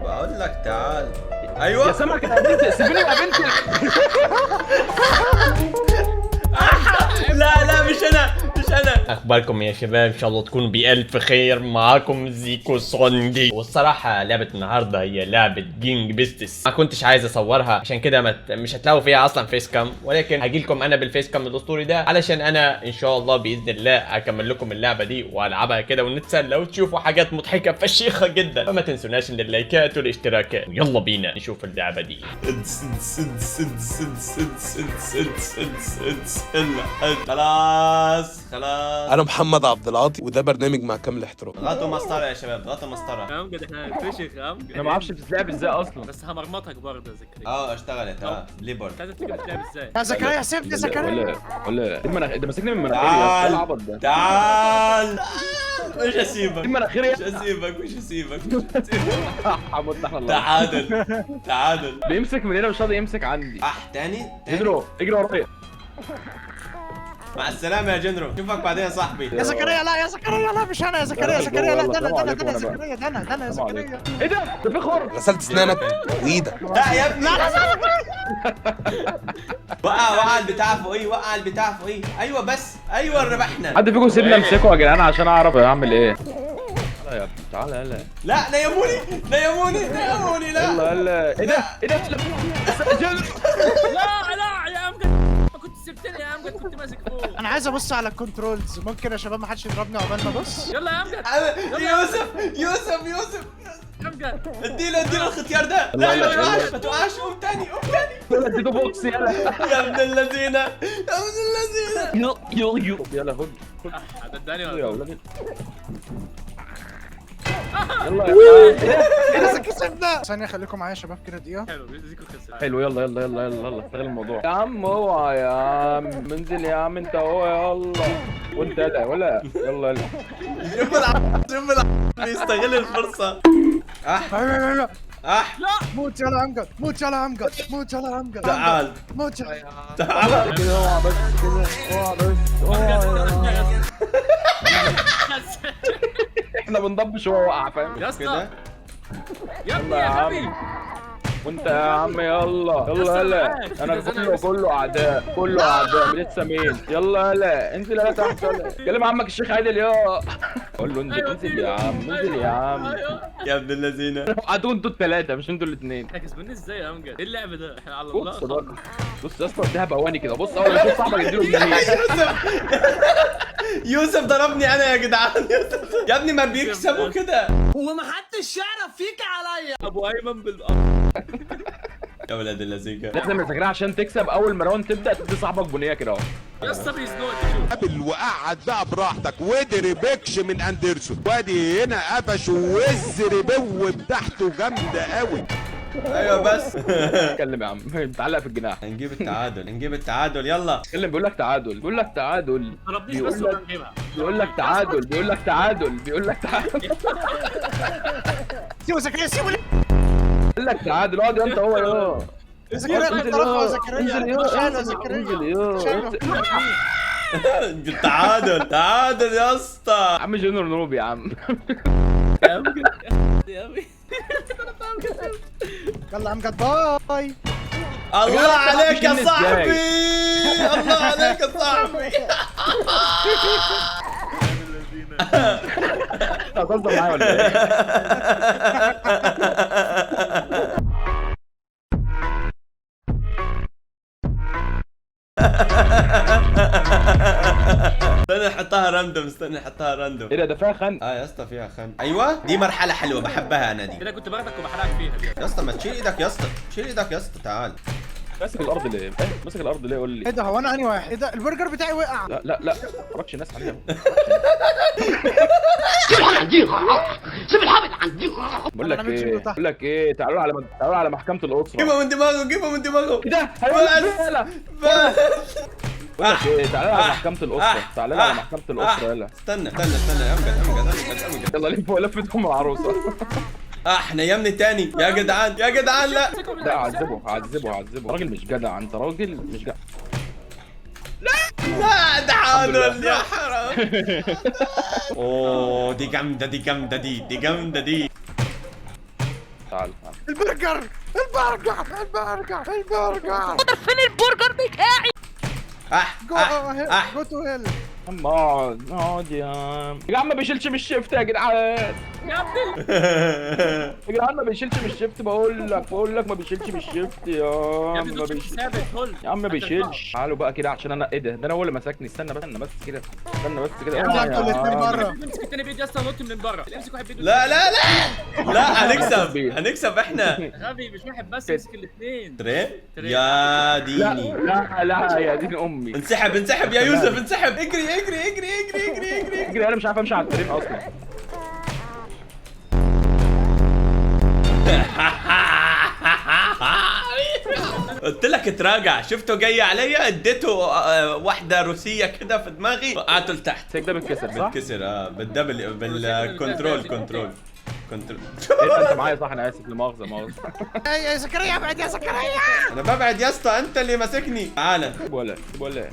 بقول لك تعال. ايوه يا سمك يا بنت، سيبيني يا بنت. لا لا مش انا مش انا. اخباركم يا شباب؟ ان شاء الله تكونوا بألف خير. معاكم زيكو سوندي. والصراحه لعبه النهارده هي لعبه جينج بيستس. ما كنتش عايز اصورها عشان كده مش هتلاقوا فيها اصلا فيس كام، ولكن هجي لكم انا بالفيس كام الاسطوري ده علشان انا ان شاء الله باذن الله اكمل لكم اللعبه دي والعبها كده ونتسلى وتشوفوا حاجات مضحكه فشيخه جدا. فما تنسوناش من اللايكات والاشتراكات، يلا بينا نشوف اللعبه دي. خلاص خلاص. انا محمد عبد العاطي وده برنامج مع كامل احترام. غطوا مسطره يا شباب، غطوا مسطره. يا امجد احنا هنتفشخ يا امجد. انا ما اعرفش بتتلعب ازاي اصلا. بس همرمطك برضه يا زكريا. اشتغلت ليبر. انت عايز تيجي بتلعب ازاي؟ يا زكريا سيبني يا زكريا. ولا ده ماسكني من مناخيري يا تعال العبط ده. تعال. مش هسيبك من مناخيري مش هسيبك مش هسيبك مش هسيبك. حمد احنا الله. تعادل تعادل. بيمسك من هنا مش راضي يمسك عندي. تاني جنرو اجري ورايا. مع السلامة يا جنرو، اشوفك بعدين يا صاحبي. يا زكريا لا يا زكريا لا مش انا يا زكريا يا زكريا لا ده انا ده انا يا زكريا ده انا يا زكريا. ايه ده في خر. غسلت اسنانك وايدك. لا يا ابني وقع البتاع فوقيه، وقع البتاع فوقيه. ايوه بس ايوه ربحنا. حد فيكم سيبني امسكه يا جدعان عشان اعرف اعمل ايه. تعالى يا ابني تعالى يلا. لا نيموني نيموني نيموني. لا يلا يلا. ايه ده ايه ده. لا لا يا امجد، ما كنت سبتني يا امجد، كنت ماسك فوق. انا عايز ابص على الكنترولز، ممكن يا شباب ما حدش يضربني عقبال ما ابص. يلا يا امجد يوسف يوسف يوسف يا امجد. اديله الختيار ده. لا ما تقعش ما تقعش. قوم تاني قوم تاني. اديته بوكس يلا. يا ابن اللذينه يا ابن اللذينه. يلا خد هتداني يا ولا؟ اولاد. يلا يا ايه ده كسبنا. ثانية خليكم معايا يا شباب كده دقيقة. حلو زيكو خسر. حلو. يلا يلا يلا يلا يلا استغل الموضوع يا عم. اوعى يا عم منزل يا عم انت هو. يلا وانت لا ولا يلا يلا. شوف بيستغل الفرصه. لا موت يلا امجد، موت يلا امجد، موت يلا امجد. تعال موت يلا. تعال. كده اوعى بس كده اوعى بس اوعى. احنا بنضبش وهو وقع فاهم. يا اسطى كده يا ابني يلا يا يا عم. غبي. وانت يا عم يلا يلا يلا. انا كله اعداء كله اعداء. لسه مين؟ يلا يلا انزل يلا تحت. يلا كلم عمك الشيخ عادل يا. قول له انزل انزل يا عم انزل يا عم. يا ابن اللذينه. قعدوا انتوا الثلاثه مش انتوا الاثنين. احنا كسبانين ازاي يا امجد؟ ايه اللعب ده؟ احنا على بص الله. ده بص يا اسطى الذهب اواني كده. بص اول ما اشوف صاحبك اديله الجنيه. يوسف ضربني انا يا جدعان. يوسف يا ابني ما بيكسبوا كده. ابو ايمن بالارض. يا ولاد اللذينه. لازم تذاكرها عشان تكسب. اول ما راوند تبدا تدي صاحبك بنيه كده اهو. يا اسطى بيزنقني شوف. قابل وقعد بقى براحتك ودري بيكش من اندرسون. وادي هنا قفش ووزر بو بتاعته جامده قوي. ايوه بس. اتكلم يا عم متعلق في الجناح. هنجيب التعادل هنجيب التعادل يلا. اتكلم بيقول لك تعادل بيقول لك تعادل. ما ضربنيش بس بيقول لك وهنجيبها. بيقول لك تعادل بيقول لك تعادل بيقول لك تعادل. سيبوا زكريا سيبوا لي. بيقول لك تعادل. اقعد انت هو يا زكريا انزل طرفه يا يا زكريا. انزل أنا شايله يا يا زكريا. انزل يا شايله. تعادل تعادل يا اسطى. يا عم جنرال نوب يا عم. يا امجد يا ابي. يلا امجد باي. الله عليك يا بتجن صاحبي. الله عليك يا صاحبي. هتهزر معايا ولا ايه؟ استنى نحطها راندوم. استنى نحطها راندوم. ايه ده فيها خنق. يا اسطى فيها خن. ايوه دي مرحله حلوه بحبها انا دي. كده كنت باخدك وبحرقك فيها دي. يا اسطى ما تشيل ايدك يا اسطى. شيل ايدك يا اسطى. تعال. ماسك الارض ليه؟ ماسك الارض ليه قول لي؟ ايه ده هو انا انهي واحد؟ ايه ده البرجر بتاعي وقع. لا لا لا ما تفرجش الناس عليها. بقول لك أنا مش ايه متاح. بقول لك ايه تعالوا على محكمة الأسرة. جيبها من دماغه جيبها من دماغه. ايه ده؟ بقول لك ايه تعالى على محكمة الأسرة. تعالى على محكمة الأسرة يلا. استنى يا امجد. يلا لف لفتهم العروسة. احنا يا ابني تاني يا جدعان يا جدعان. لا لا عذبه راجل مش جدع. انت راجل مش جدع. لا تعادل يا حرام. اوه دي جامده دي جامده دي جامده دي. تعال البرجر البرجر البرجر البرجر فين البرجر بتاعي؟ جو جو تو هيل. عم اقعد يا عم ما بيشيلش من الشيفت يا جدعان. يا ابني يا جدعان ما بيشيلش من الشيفت، بقول لك ما بيشيلش من الشيفت يا يا ابني ما دول بيشيلش. ثابت هول يا عم ما بيشيلش. تعالوا بقى كده عشان انا ايه ده انا هو اللي مسكني. استنى بس كده، استنى بس كده. ارجع انتوا الاثنين بره. امسك التاني بايد يا اسطى نط من بره، امسك واحد بايده. لا لا لا لا، هنكسب احنا. غبي مش واحد بس، امسك الاثنين. تري يا لا ديني. لا يا دين امي. انسحب يا يوسف، انسحب. اجري. اجري، انا مش عارف امشي على الترين اصلا. قلت لك اتراجع، شفته جاي عليا اديته واحده روسيه كده في دماغي، وقعته لتحت. السيك ده بيتكسر صح؟ بتكسر بالدبل بالكنترول. إيه انت معايا صح؟ انا اسف، مؤاخذه. يا زكريا ابعد يا زكريا. انا ببعد يا اسطى، انت اللي ماسكني. تعالى. ولا تعالى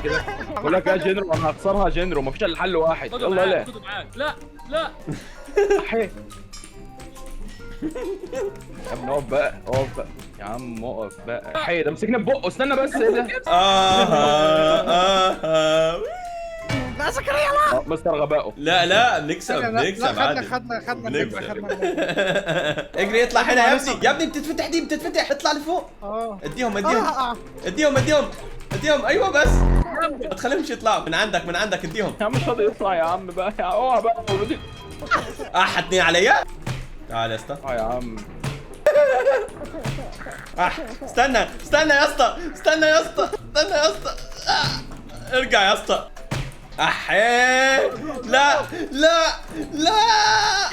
كده. بقول لك يا جنرو انا هخسرها جنرو، مفيش الا حل واحد. يلا لا خده معاك. لا حي يا ابني اقف بقى يا عم اقف بقى. حي ده مسكنا ببقه. استنى بس ايه ده؟ لا زكريا لا. مستر غبائه. لا نكسب عادي. خدنا اجري اطلع هنا يا ابني بتتفتح اطلع لفوق. اديهم. ايوه بس ما تخليهمش يطلعوا من عندك اديهم. يا عم مش راضي يطلع يا عم بقى. اوعى بقى حطني عليا. تعال يا اسطى. يا عم استنى يا اسطى. ارجع يا اسطى. لا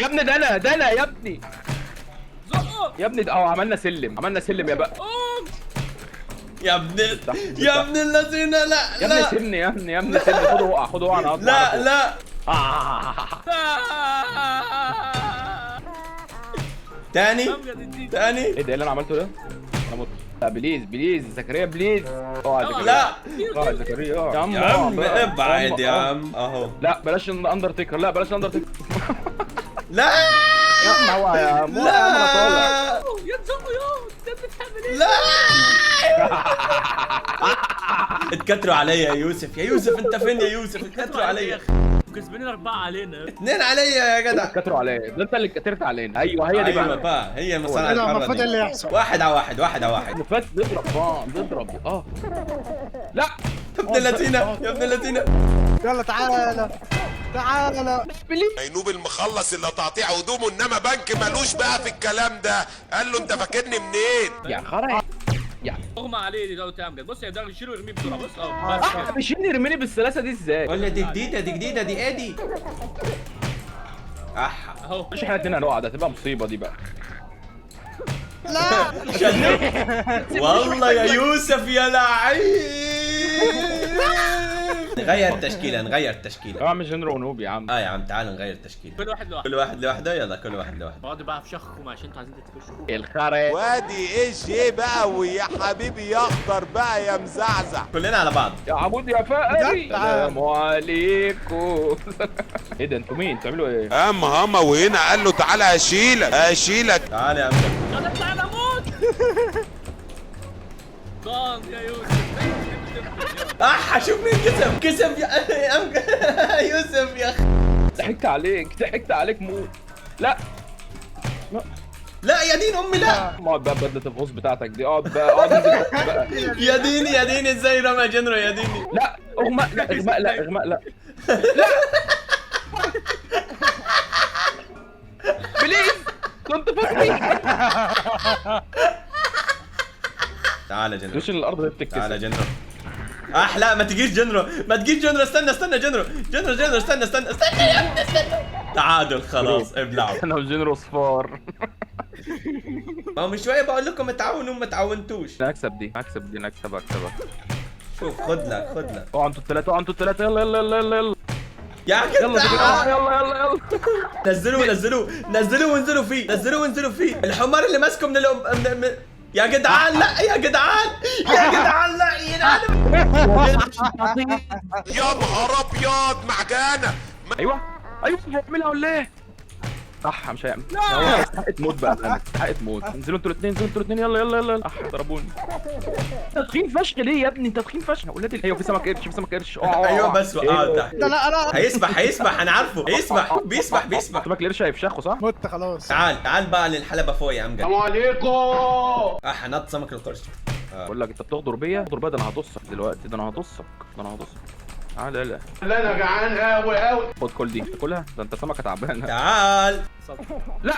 يا ابني ده انا يا ابني زقه يا ابني. عملنا سلم يا بقى. يا ابن الذين. لا يا ابني سيبني يا ابني سيبني. خد وقع انا هطلع. لا تاني ايه ده اللي انا عملته ده؟ انا مت. لا بليز زكريا بليز. لا زكريا يا عم ابعد يا عم اهو. لا بلاش الاندرتيكر. لا يا عم هو يا عم انا طالع. يا تزقه يا انت بتعمل ايه؟ لا اتكتروا عليا يا يوسف انت فين يا يوسف؟ اتكتروا عليا. كسبانين 4 علينا. 2 عليا يا جدع. اتكتروا عليا ده انت اللي اتكترت علينا. ايوه هي دي بقى. هي مصارعه كده الحره المفروض دي. اللي يحصل 1 على 1 نفات نضرب لا ابن اللذينه. يلا تعالى عينوب المخلص اللي تقطيع هدومه، انما بنك مالوش بقى في الكلام ده. قال له انت فاكرني منين؟ يا خرا اغمى عليه دي قدام جد. بص يا ده يشيله ويرميه بسرعه. بص مش يرميني بالسلاسه دي ازاي؟ ولا دي جديده دي ادي. اهو. مش احنا اتنين هنقع، ده هتبقى مصيبه دي بقى. لا والله يا يوسف يا لعيب. نغير التشكيله. يا عم جنرو ونوب يا عم. يا عم تعال نغير التشكيله. كل واحد لوحده. يلا كل واحد لوحده. اقعدوا بقى في شخكم عشان انتوا عايزين تتفشوا. الخرا وادي ايش ايه بقى، ويا حبيبي يا اخضر بقى يا مزعزع. كلنا على بعض. يا عمود يا فقري. السلام عليكم. ايه ده انتوا مين؟ بتعملوا ايه؟ قام هما وهنا قال له تعالى اشيلك. تعال يا عم. انا تعالى اموت. ضان يا يوسف. شوف مين كسب يا يوسف يا اخي. ضحكت عليك موت. لا يا دين امي لا. اقعد بقى بدلة الغوص بتاعتك دي. اقعد بقى يا ديني ازاي رمى يا جنرو يا ديني. لا اغماء لا بليز كنت فاكر. تعال يا جنرو. ليش الارض هي بتتكسر؟ تعال يا جنرو. لا ما تجيش جنرو. استنى جنرو استنى يا ابني استنى. تعادل خلاص ابلعوا. انا وجنرو صفار. ما هو من شويه بقول لكم تعاونوا ما تعاونتوش. نكسبك. شوف خد لك. اقعدوا انتوا الثلاثه. يلا يا جدع يلا نزلوه وانزلوا فيه. الحمار اللي ماسكه من يا جدعان لا يا جدعان لا يا نهار ابيض معجنه. ايوه بعملها ولا ايه؟ صح مش هيعمل. لا استحق تموت بقى، انا استحق تموت. انزلوا انتوا الاثنين، انزلوا انتوا الاثنين، يلا يلا يلا. ضربوني. تدخين فشخ ليه يا ابني؟ انت تدخين فشخ. اولاد ايوه في سمك قرش، في سمك قرش. ايوه بس تحت. لا لا لا هيسبح انا عارفه، هيسبح بيسبح. سمك القرش هيفشخوا صح؟ مت خلاص. تعال بقى للحلبة فوق يا امجد. السلام عليكم. هنط سمك القرش. بقول لك انت بتغدر بيا، اغدر بيا، ده انا هطصك دلوقتي، ده انا هطصك. تعال لا لا انا جعان قوي. خد كل دي تاكلها، ده انت سمكه تعبانه. تعال. لا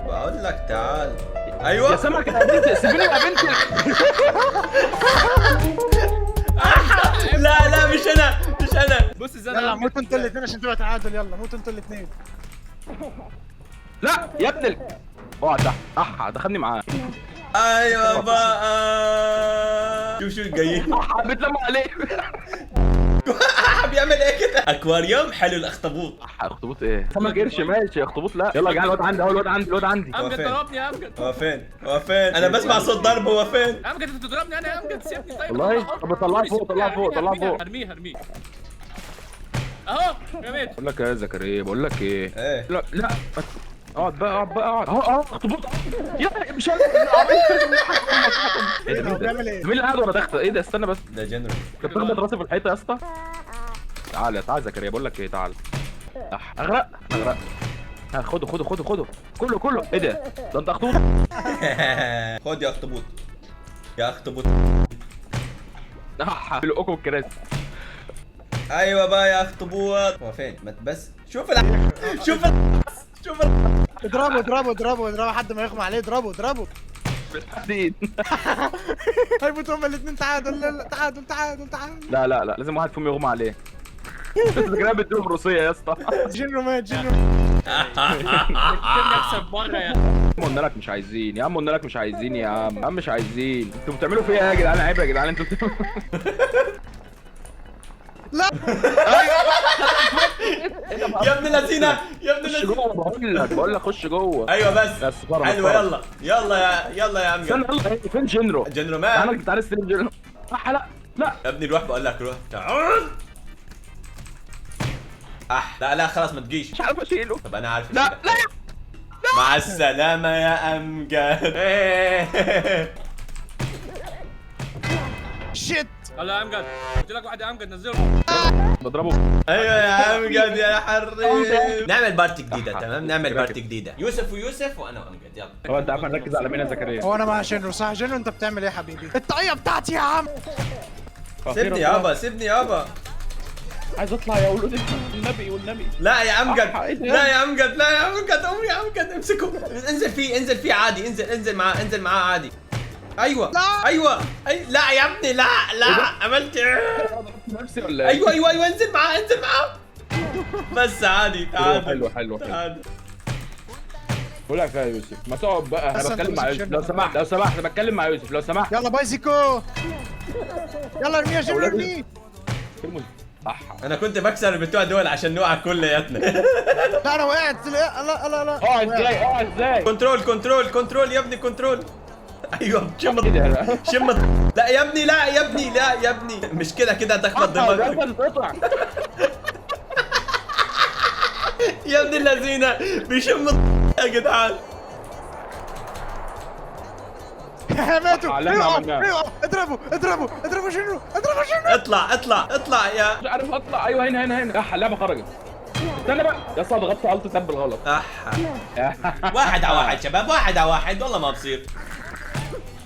بقول لك تعال. ايوه يا سمكه يا بنت، سيبيني يا بنت. لا مش انا. بص ازاي يلا انا موتوا انتوا الاثنين عشان تبقى تعادل. يلا موتوا انتوا الاثنين. لا يا ابن اقعد تحت. دخلني معاه. ايوه بقى. شوف الجايين. بتلموا عليه. بيعمل ايه كده؟ اكواريوم حلو الاخطبوط. اخطبوط ايه؟ سمك قرش ماشي، اخطبوط لا. يلا يا جدعان، الواد عندي اهو، الواد عندي. امجد ضربني يا امجد. هو فين؟ انا بسمع صوت ضرب. هو فين؟ امجد انت بتضربني انا يا امجد، سيبني طيب. والله طب طلعه فوق. هرميه. اهو رميت. بقول لك ايه يا زكريا، بقول لك ايه؟ ايه؟ لا اقعد بقى اهو اخطبوط. يا مش ايه ده؟ بيعمل ايه؟ مين اللي قاعد ورا تحت؟ ايه ده؟ استنى بس، ده جنرال. كنت بخبط راسي في الحيطه يا اسطى. تعال يا زكريا، بقول لك ايه، تعال. اغرق. خده كله. ايه ده انت اخطبوط. خد يا اخطبوط. بلقكم الكراسي. ايوه بقى يا اخطبوط. هو فين؟ ما بس شوف اضربه حد ما يغمى عليه. اضربه. بالتحديد. هيموتوا هما الاثنين. تعادل. لا لازم واحد فيهم يغمى عليه. زكريا بتدوم روسيه يا اسطى. جنرو مات. نكسب بره يا قلنا لك مش عايزين يا عم، يا عم مش عايزين. انتوا بتعملوا فيا يا جدعان، عيب يا جدعان انتوا. لا يا ابن اللذينه. خش جوه، بقول لك خش جوه. ايوه بس فرج. حلوه. يلا يا امجد. استنى يلا، فين جنرو؟ مان. انا كنت عايز استلم جنرو. لا يا ابني روح، بقول لك روح. تعال. لا خلاص ما تجيش. مش عارف اشيله. طب انا عارف. لا مع السلامه يا امجد. شيت. يلا يا امجد، قلت لك واحد يا امجد نزله. بضربه. ايوه يا امجد يا حريم. نعمل بارتي جديده. تمام نعمل بارتي جديده. يوسف وانا وامجد. يلا. هو انت عارف نركز على مين يا زكريا؟ هو انا مع جنرو صح؟ جنرو انت بتعمل ايه يا حبيبي؟ الطاقية بتاعتي يا عم. سيبني يابا. عايز اطلع يا ولد والنبي. لا يا امجد. قوم يا امجد امسكه. انزل فيه عادي. انزل معاه عادي. ايوه لا يا ابني لا عملت ايه؟ نفسي ولا ايه؟ ايوه انزل معاه بس عادي. تعال. حلو. بقول لك يا يوسف ما تقعد بقى، انا بتكلم مع يوسف لو سمحت بتكلم مع يوسف لو سمحت. يلا باي زيكو. يلا ارمي يا جنرو ارمي. صح. انا كنت بكسر بتوع دول عشان نوقع كلياتنا. لا انا وقعت. لا اقعد ازاي؟ كنترول يا ابني كنترول. ايوه شمت. لا يا ابني مش كده تخبط دماغك. يا ابن اللذينه بيشمط يا جدعان. ماتوا. اضربوا جنرو. اطلع يا. مش عارف اطلع. ايوه هنا اللعبه خرجت. استنى بقى يا اسطى، ضغطت الت تاب بالغلط. واحد على واحد شباب. والله ما بصير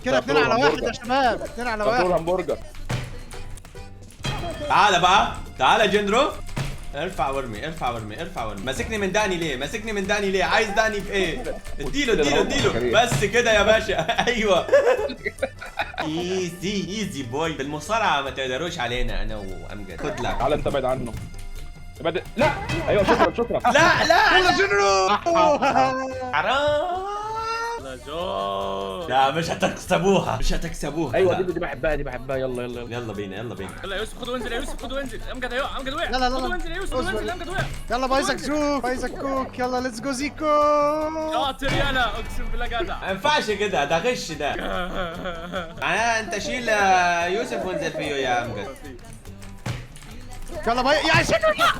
كده 2 على 1 يا شباب. 2 على 1. همبرجر. تعال يا جندرو. ارفع وارمي. ماسكني من داني ليه؟ عايز داني في ايه؟ اديله بس كده يا باشا. ايوه. ايزي بوي. بالمصارعه ما تقدروش علينا انا وامجد. خد لك. تعال انت بعد عنه. لا ايوه شكرا. لا جنرو. حرام. لا مش هتكسبوها. ايوه دي بحبها يلا يلا بينا. يلا يا يوسف خد وانزل. امجد وقع. لا خد وانزل يا يوسف. امجد وقع. يلا بايزك كوك. يلا ليتس جو زيكو. شاطر يلا، اقسم بالله جدع. ما ينفعش كده، ده غش ده. انت شيل يوسف وانزل فيه يا امجد.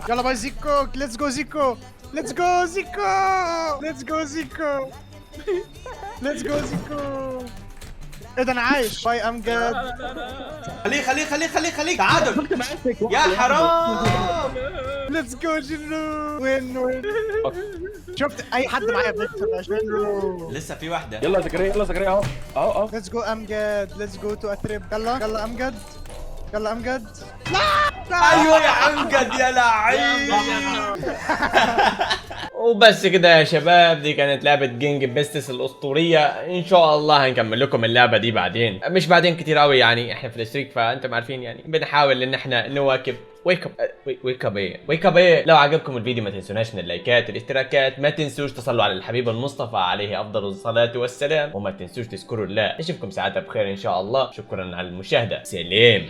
يلا باي زيكو. ليتس جو زيكو. ليتس جو زيكو، ليتس جو زيكو، ليتس جو زيكو. ايه ده انا عايش. باي امجد. خليه تعادل يا حرام. ليتس جو جنو. وين شفت اي حد معايا بيكسب يا جنو. لسه في واحده. يلا زكريا يلا زكريا اهو اهو. ليتس جو امجد، ليتس جو تو اتريب. يلا امجد، يلا امجد. ايوه يا امجد يا لعيب. وبس كده يا شباب، دي كانت لعبة جينج بيستس الأسطورية. إن شاء الله هنكمل لكم اللعبة دي بعدين، مش بعدين كتير قوي يعني، إحنا في الستريك فأنتم عارفين يعني بنحاول إن إحنا نواكب. ويك اب ايه. لو عجبكم الفيديو ما تنسوناش من اللايكات والاشتراكات، ما تنسوش تصلوا على الحبيب المصطفى عليه أفضل الصلاة والسلام، وما تنسوش تذكروا الله. نشوفكم ساعتها بخير إن شاء الله. شكرا على المشاهدة، سلام.